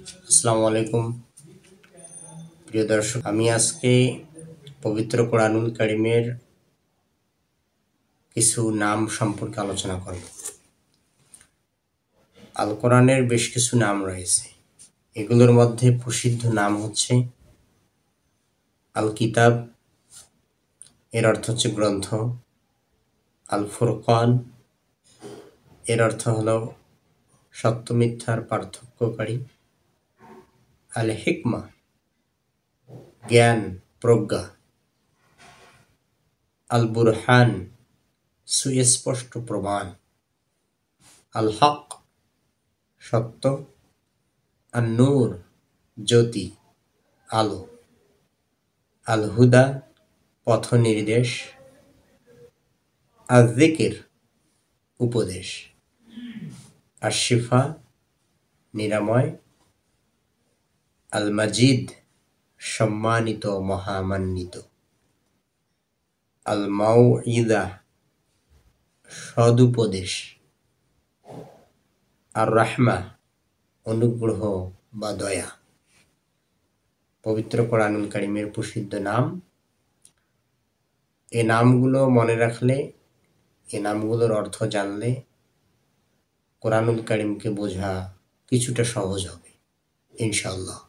আসসালামু আলাইকুম প্রিয় দর্শক, আমি আজকে পবিত্র কোরআনুল কারীমের কিছু নাম সম্পর্কে আলোচনা করব। আল কোরআনের বেশ কিছু নাম রয়েছে। এগুলোর মধ্যে প্রসিদ্ধ নাম হচ্ছে আল কিতাব, এর অর্থ হচ্ছে গ্রন্থ। আল ফুরকান, এর অর্থ হলো সত্য মিথ্যার পার্থক্যকারী। আল হিকমা, জ্ঞান প্রজ্ঞা। আল বুরহান, সুস্পষ্ট প্রমাণ। আল হক, সত্য। আন নূর, জ্যোতি, আলো। আল হুদা, পথ নির্দেশ। আল যিকির, উপদেশ। আর শিফা, নিরাময়। আল মাজিদ, সম্মানিত মহামান্বিত। আল মাউইদা, সদুপদেশ। আর রাহমা, অনুগ্রহ বা দয়া। পবিত্র কোরআনুল কারীমের প্রসিদ্ধ নাম। এ নামগুলো মনে রাখলে, এ নামগুলোর অর্থ জানলে কোরআনুল কারীমকে বোঝা কিছুটা সহজ হবে ইনশাআল্লাহ।